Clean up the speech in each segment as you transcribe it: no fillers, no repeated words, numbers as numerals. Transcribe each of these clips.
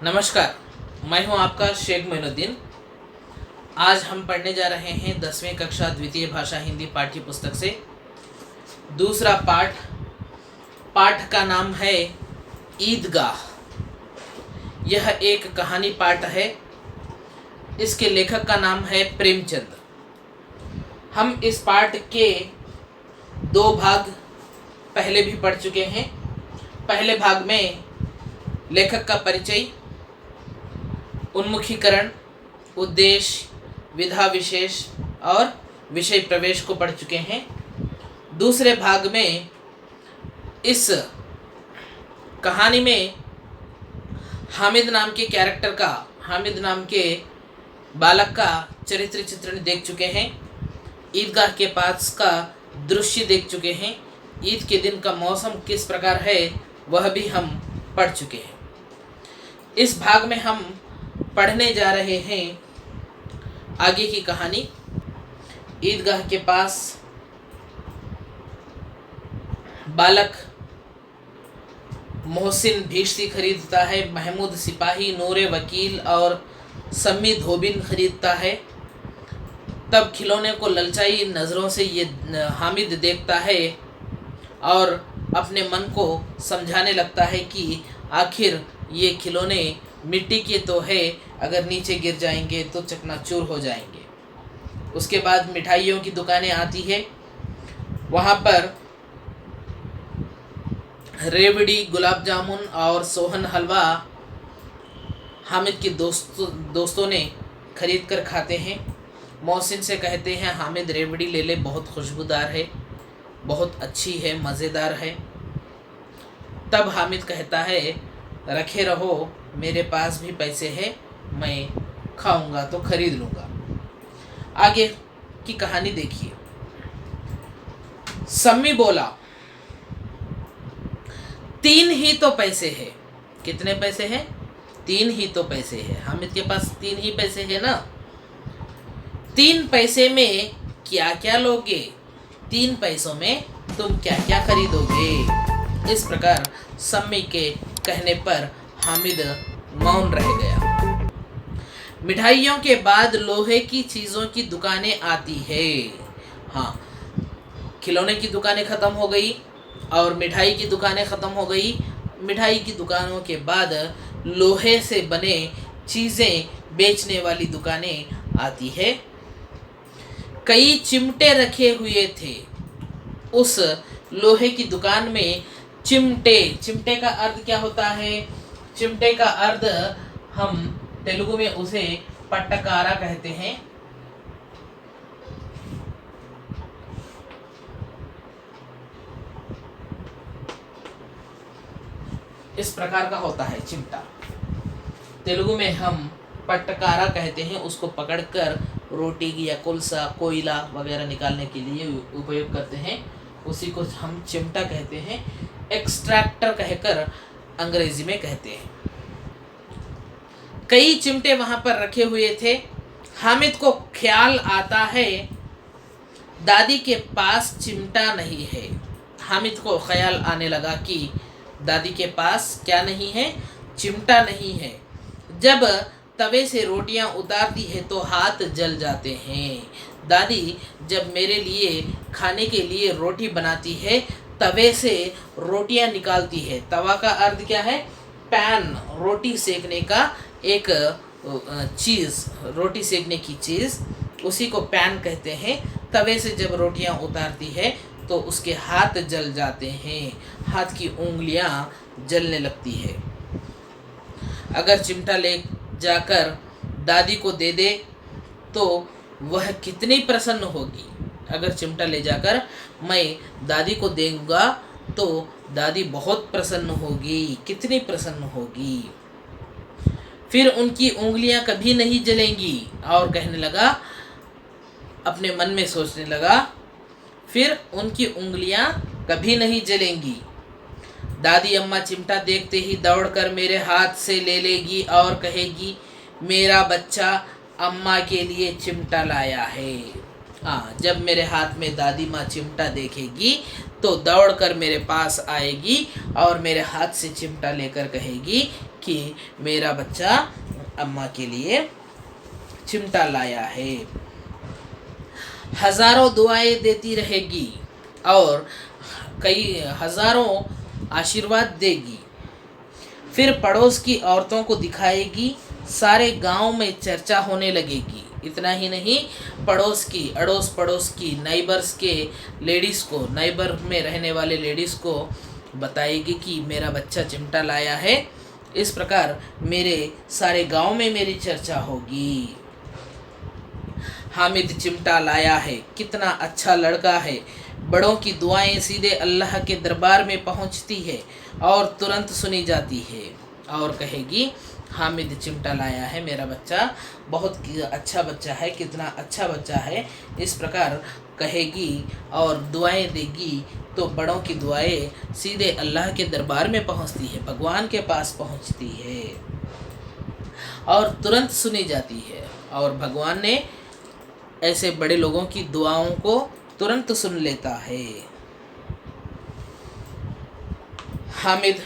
नमस्कार, मैं हूं आपका शेख मोइनुद्दीन। आज हम पढ़ने जा रहे हैं 10वीं कक्षा द्वितीय भाषा हिंदी पाठ्य पुस्तक से दूसरा पाठ। पाठ का नाम है ईदगाह। यह एक कहानी पाठ है। इसके लेखक का नाम है प्रेमचंद। हम इस पाठ के 2 भाग पहले भी पढ़ चुके हैं। पहले भाग में लेखक का परिचय, उन्मुखीकरण, उद्देश्य, विधा विशेष और विषय प्रवेश को पढ़ चुके हैं। दूसरे भाग में इस कहानी में हामिद नाम के कैरेक्टर का, हामिद नाम के बालक का चरित्र चित्रण देख चुके हैं। ईदगाह के पास का दृश्य देख चुके हैं। ईद के दिन का मौसम किस प्रकार है वह भी हम पढ़ चुके हैं। इस भाग में हम पढ़ने जा रहे हैं आगे की कहानी। ईदगाह के पास बालक मोहसिन भीश्ती खरीदता है, महमूद सिपाही, नूरे वकील और सम्मी धोबिन खरीदता है। तब खिलौने को ललचाई नज़रों से ये हामिद देखता है और अपने मन को समझाने लगता है कि आखिर ये खिलौने मिट्टी के तो है, अगर नीचे गिर जाएंगे तो चकनाचूर हो जाएंगे। उसके बाद मिठाइयों की दुकानें आती है। वहाँ पर रेवड़ी, गुलाब जामुन और सोहन हलवा हामिद के दोस्तों ने खरीद कर खाते हैं। मोहसिन से कहते हैं हामिद रेवड़ी ले ले, बहुत खुशबूदार है, बहुत अच्छी है, मज़ेदार है। तब हामिद कहता है रखे रहो, मेरे पास भी पैसे हैं, मैं खाऊंगा तो खरीद लूँगा। आगे की कहानी देखिए। सम्मी बोला 3 ही तो पैसे है। कितने पैसे हैं? 3 ही तो पैसे है। हामिद के पास 3 ही पैसे है ना। 3 पैसे में क्या क्या लोगे? 3 पैसों में तुम क्या क्या खरीदोगे? इस प्रकार सम्मी के कहने पर हामिद मौन रह गया। मिठाइयों के बाद लोहे की चीज़ों की दुकानें आती है। हाँ, खिलौने की दुकानें ख़त्म हो गई और मिठाई की दुकानें ख़त्म हो गई। मिठाई की दुकानों के बाद लोहे से बने चीज़ें बेचने वाली दुकानें आती है। कई चिमटे रखे हुए थे उस लोहे की दुकान में। चिमटे का अर्थ क्या होता है? चिमटे का अर्थ हम तेलुगु में उसे पट्टकारा कहते हैं। इस प्रकार का होता है चिमटा। तेलुगु में हम पट्टकारा कहते हैं। उसको पकड़कर रोटी या कुलसा, कोयला वगैरह निकालने के लिए उपयोग करते हैं। उसी को हम चिमटा कहते हैं। एक्सट्रैक्टर कहकर अंग्रेजी में कहते हैं। कई चिमटे वहां पर रखे हुए थे। हामिद को ख्याल आता है दादी के पास चिमटा नहीं है। हामिद को ख्याल आने लगा कि दादी के पास क्या नहीं है? चिमटा नहीं है। जब तवे से रोटियां उतारती है तो हाथ जल जाते हैं। दादी जब मेरे लिए खाने के लिए रोटी बनाती है, तवे से रोटियां निकालती है। तवा का अर्थ क्या है? पैन, रोटी सेकने का एक चीज़, रोटी सेकने की चीज़, उसी को पैन कहते हैं। तवे से जब रोटियां उतारती है तो उसके हाथ जल जाते हैं, हाथ की उंगलियां जलने लगती है। अगर चिमटा ले जाकर दादी को दे दे तो वह कितनी प्रसन्न होगी। अगर चिमटा ले जाकर मैं दादी को दूंगा तो दादी बहुत प्रसन्न होगी, कितनी प्रसन्न होगी। फिर उनकी उंगलियां कभी नहीं जलेंगी। और कहने लगा, अपने मन में सोचने लगा, फिर उनकी उंगलियां कभी नहीं जलेंगी। दादी अम्मा चिमटा देखते ही दौड़कर मेरे हाथ से ले लेगी और कहेगी मेरा बच्चा अम्मा के लिए चिमटा लाया है। हाँ, जब मेरे हाथ में दादी माँ चिमटा देखेगी तो दौड़कर मेरे पास आएगी और मेरे हाथ से चिमटा लेकर कहेगी कि मेरा बच्चा अम्मा के लिए चिमटा लाया है। हजारों दुआएं देती रहेगी और कई हजारों आशीर्वाद देगी। फिर पड़ोस की औरतों को दिखाएगी, सारे गांव में चर्चा होने लगेगी। इतना ही नहीं, पड़ोस की, अड़ोस पड़ोस की, नाइबर्स के लेडीज़ को, नाइबर में रहने वाले लेडीज़ को बताएगी कि मेरा बच्चा चिमटा लाया है। इस प्रकार मेरे सारे गांव में मेरी चर्चा होगी। हामिद चिमटा लाया है, कितना अच्छा लड़का है। बड़ों की दुआएं सीधे अल्लाह के दरबार में पहुंचती है और तुरंत सुनी जाती है। और कहेगी हामिद चिमटा लाया है, मेरा बच्चा बहुत अच्छा बच्चा है, कितना अच्छा बच्चा है। इस प्रकार कहेगी और दुआएं देगी, तो बड़ों की दुआएं सीधे अल्लाह के दरबार में पहुंचती है, भगवान के पास पहुंचती है और तुरंत सुनी जाती है। और भगवान ने ऐसे बड़े लोगों की दुआओं को तुरंत सुन लेता है। हामिद,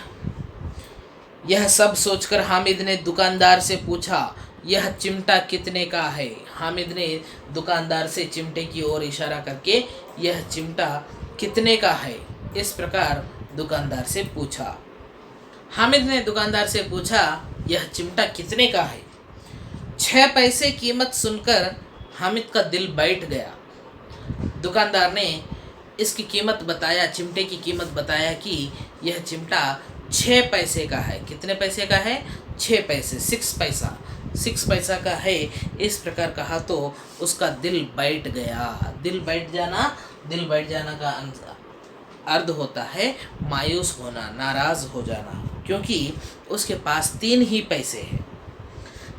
यह सब सोचकर हामिद ने दुकानदार से पूछा, यह चिमटा कितने का है? हामिद ने दुकानदार से चिमटे की ओर इशारा करके यह चिमटा कितने का है, इस प्रकार दुकानदार से पूछा। हामिद ने दुकानदार से पूछा, यह चिमटा कितने का है? 6 पैसे कीमत सुनकर हामिद का दिल बैठ गया। दुकानदार ने इसकी कीमत बताया, चिमटे की कीमत बताया कि यह चिमटा 6 पैसे का है। कितने पैसे का है? 6 पैसे, 6 पैसा, 6 पैसा का है। इस प्रकार कहा तो उसका दिल बैठ गया। दिल बैठ जाना का अर्थ होता है मायूस होना, नाराज़ हो जाना, क्योंकि उसके पास 3 ही पैसे हैं।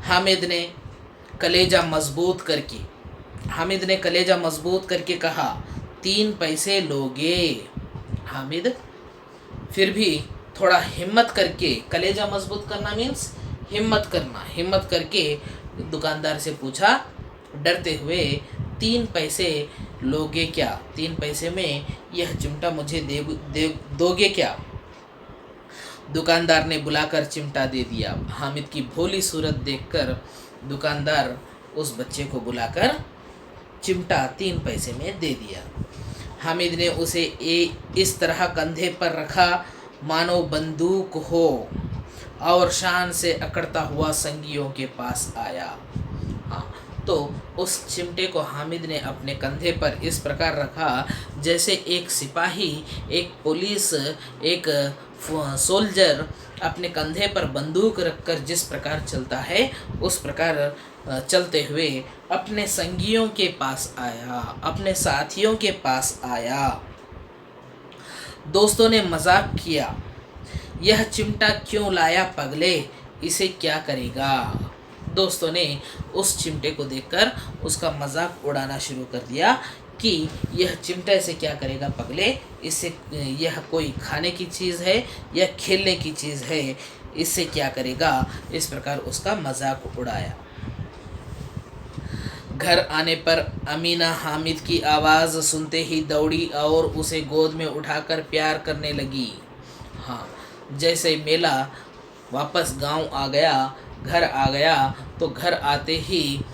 हामिद ने कलेजा मजबूत करके कहा, 3 पैसे लोगे? हामिद फिर भी थोड़ा हिम्मत करके, कलेजा मजबूत करना मीन्स हिम्मत करके दुकानदार से पूछा, डरते हुए, 3 पैसे लोगे क्या? 3 पैसे में यह चिमटा मुझे दोगे क्या? दुकानदार ने बुलाकर चिमटा दे दिया। हामिद की भोली सूरत देखकर दुकानदार उस बच्चे को बुलाकर चिमटा 3 पैसे में दे दिया। हामिद ने उसे इस तरह कंधे पर रखा मानो बंदूक हो और शान से अकड़ता हुआ संगियों के पास आया। तो उस चिमटे को हामिद ने अपने कंधे पर इस प्रकार रखा जैसे एक सिपाही, एक पुलिस, एक सोल्जर अपने कंधे पर बंदूक रखकर जिस प्रकार चलता है, उस प्रकार चलते हुए अपने संगियों के पास आया, अपने साथियों के पास आया। दोस्तों ने मजाक किया, यह चिमटा क्यों लाया पगले, इसे क्या करेगा? दोस्तों ने उस चिमटे को देखकर उसका मजाक उड़ाना शुरू कर दिया कि यह चिमटे से क्या करेगा पगले, इससे यह कोई खाने की चीज़ है या खेलने की चीज़ है, इससे क्या करेगा? इस प्रकार उसका मजाक उड़ाया। घर आने पर अमीना हामिद की आवाज़ सुनते ही दौड़ी और उसे गोद में उठाकर प्यार करने लगी। जैसे मेला वापस गांव आ गया, घर आ गया, तो घर आते ही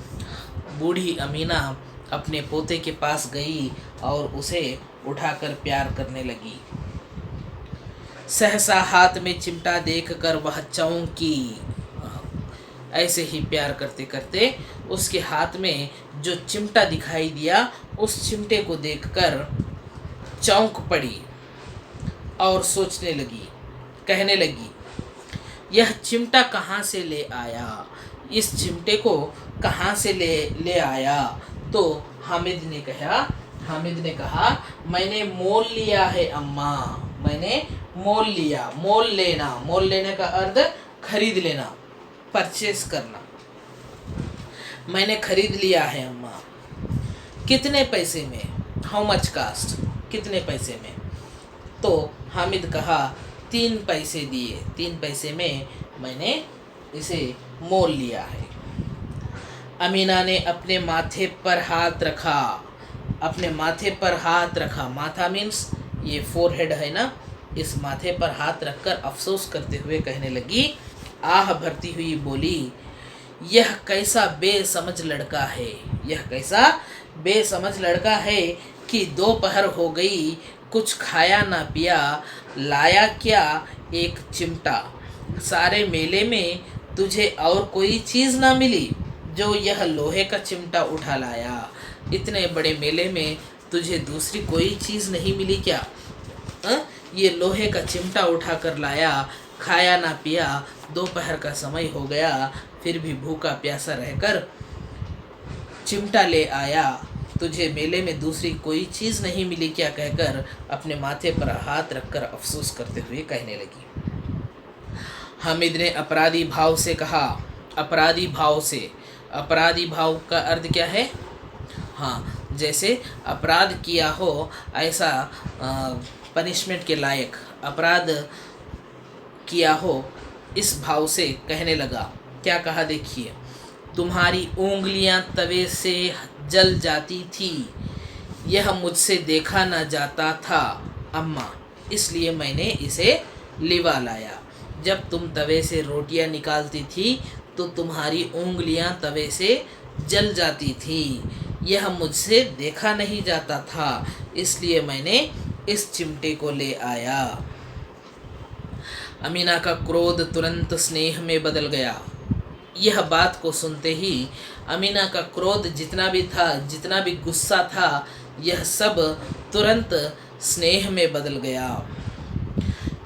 बूढ़ी अमीना अपने पोते के पास गई और उसे उठाकर प्यार करने लगी। सहसा हाथ में चिमटा देखकर वह चौंकी। ऐसे ही प्यार करते करते उसके हाथ में जो चिमटा दिखाई दिया, उस चिमटे को देखकर चौंक पड़ी और सोचने लगी, कहने लगी, यह चिमटा कहाँ से ले आया? इस चिमटे को कहाँ से ले आया? तो हामिद ने कहा, मैंने मोल लिया है अम्मा, मैंने मोल लिया। मोल लेने का अर्थ खरीद लेना, परचेस करना। मैंने खरीद लिया है अम्मा। कितने पैसे में? How much cost? कितने पैसे में? तो हामिद कहा, 3 पैसे दिए, 3 पैसे में मैंने इसे मोल लिया है। अमीना ने अपने माथे पर हाथ रखा। माथा मीन्स ये फोरहेड है ना, इस माथे पर हाथ रखकर अफसोस करते हुए कहने लगी, आह भरती हुई बोली, यह कैसा बेसमझ लड़का है, यह कैसा बेसमझ लड़का है कि दोपहर हो गई, कुछ खाया ना पिया, लाया क्या एक चिमटा। सारे मेले में तुझे और कोई चीज़ ना मिली जो यह लोहे का चिमटा उठा लाया। इतने बड़े मेले में तुझे दूसरी कोई चीज़ नहीं मिली क्या? ये लोहे का चिमटा उठा कर लाया, खाया ना पिया, दोपहर का समय हो गया, फिर भी भूखा प्यासा रहकर चिमटा ले आया। तुझे मेले में दूसरी कोई चीज़ नहीं मिली क्या? कहकर अपने माथे पर हाथ रखकर अफसोस करते हुए कहने लगी। हामिद ने अपराधी भाव से कहा, अपराधी भाव से, अपराधी भाव का अर्थ क्या है? हाँ, जैसे अपराध किया हो ऐसा पनिशमेंट के लायक अपराध किया हो, इस भाव से कहने लगा। क्या कहा देखिए, तुम्हारी उंगलियां तवे से जल जाती थी, यह मुझसे देखा न जाता था अम्मा, इसलिए मैंने इसे लिवा लाया। जब तुम तवे से रोटियां निकालती थी तो तुम्हारी उंगलियां तवे से जल जाती थी, यह मुझसे देखा नहीं जाता था, इसलिए मैंने इस चिमटे को ले आया। अमीना का क्रोध तुरंत स्नेह में बदल गया। यह बात को सुनते ही अमीना का क्रोध जितना भी था, जितना भी गुस्सा था, यह सब तुरंत स्नेह में बदल गया।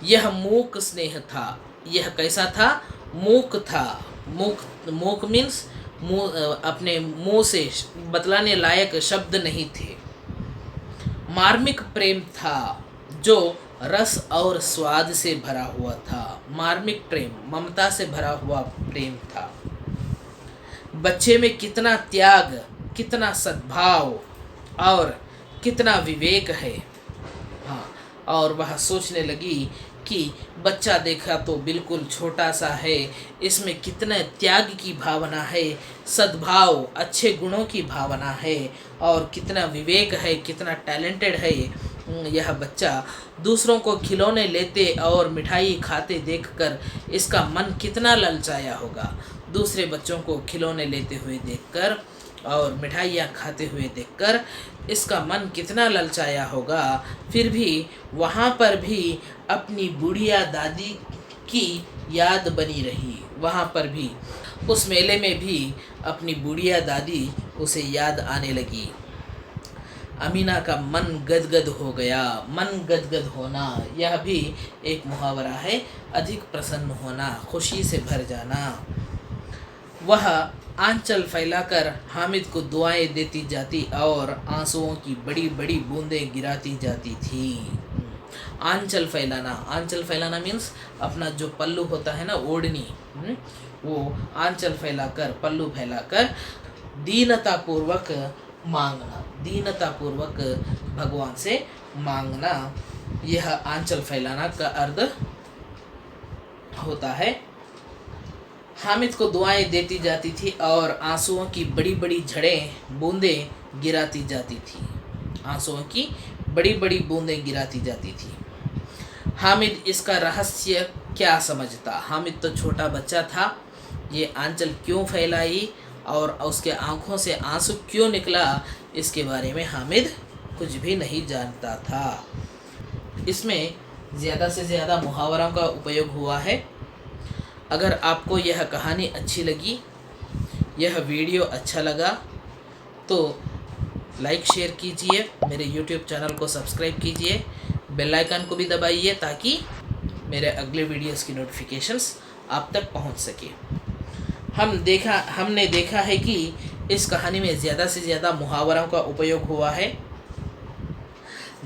यह मूक स्नेह था। यह कैसा था? मूक था। मूक मीन्स अपने मुंह से बतलाने लायक शब्द नहीं थे। मार्मिक प्रेम था जो रस और स्वाद से भरा हुआ था। मार्मिक प्रेम, ममता से भरा हुआ प्रेम था। बच्चे में कितना त्याग, कितना सद्भाव और कितना विवेक है। हाँ, और वह सोचने लगी कि बच्चा देखा तो बिल्कुल छोटा सा है, इसमें कितना त्याग की भावना है, सद्भाव, अच्छे गुणों की भावना है और कितना विवेक है, कितना टैलेंटेड है यह बच्चा। दूसरों को खिलौने लेते और मिठाई खाते देखकर इसका मन कितना ललचाया होगा। दूसरे बच्चों को खिलौने लेते हुए देखकर और मिठाइयाँ खाते हुए देखकर इसका मन कितना ललचाया होगा। फिर भी वहाँ पर भी अपनी बुढ़िया दादी की याद बनी रही। वहाँ पर भी, उस मेले में भी अपनी बुढ़िया दादी उसे याद आने लगी। अमीना का मन गदगद हो गया। मन गदगद होना यह भी एक मुहावरा है, अधिक प्रसन्न होना, खुशी से भर जाना। वह आंचल फैलाकर हामिद को दुआएं देती जाती और आंसुओं की बड़ी बड़ी बूंदें गिराती जाती थी। आंचल फैलाना, आंचल फैलाना मीन्स अपना जो पल्लू होता है ना, ओढ़नी, वो आंचल फैलाकर, पल्लू फैलाकर दीनतापूर्वक मांगना, दीनतापूर्वक भगवान से मांगना, यह आंचल फैलाना का अर्थ होता है। हामिद को दुआएं देती जाती थी और आंसुओं की बड़ी बड़ी झड़ें, बूंदें गिराती जाती थी। आंसुओं की बड़ी बड़ी बूंदें गिराती जाती थी। हामिद इसका रहस्य क्या समझता? हामिद तो छोटा बच्चा था। ये आंचल क्यों फैलाई और उसके आंखों से आंसू क्यों निकला, इसके बारे में हामिद कुछ भी नहीं जानता था। इसमें ज़्यादा से ज़्यादा मुहावरों का उपयोग हुआ है। अगर आपको यह कहानी अच्छी लगी, यह वीडियो अच्छा लगा तो लाइक शेयर कीजिए, मेरे YouTube चैनल को सब्सक्राइब कीजिए, बेल आइकन को भी दबाइए ताकि मेरे अगले वीडियोस की नोटिफिकेशंस आप तक पहुंच सके। हमने देखा है कि इस कहानी में ज़्यादा से ज़्यादा मुहावरों का उपयोग हुआ है,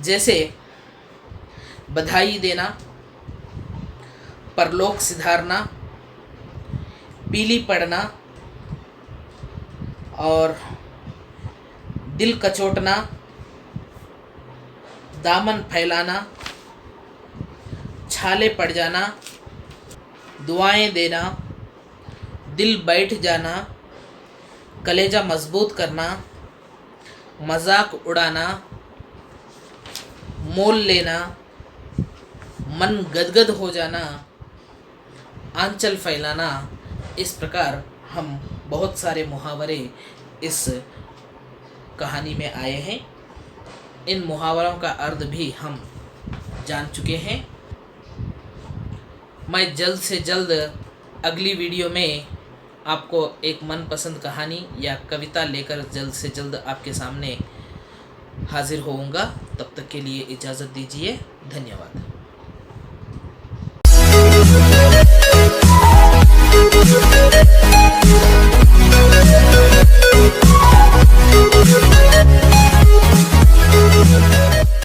जैसे बधाई देना, परलोक सिधारना, पीली पड़ना और दिल कचोटना, दामन फैलाना, छाले पड़ जाना, दुआएं देना, दिल बैठ जाना, कलेजा मजबूत करना, मजाक उड़ाना, मोल लेना, मन गदगद हो जाना, आंचल फैलाना, इस प्रकार हम बहुत सारे मुहावरे इस कहानी में आए हैं। इन मुहावरों का अर्थ भी हम जान चुके हैं। मैं जल्द से जल्द अगली वीडियो में आपको एक मनपसंद कहानी या कविता लेकर जल्द से जल्द आपके सामने हाजिर होऊंगा। तब तक के लिए इजाज़त दीजिए। धन्यवाद।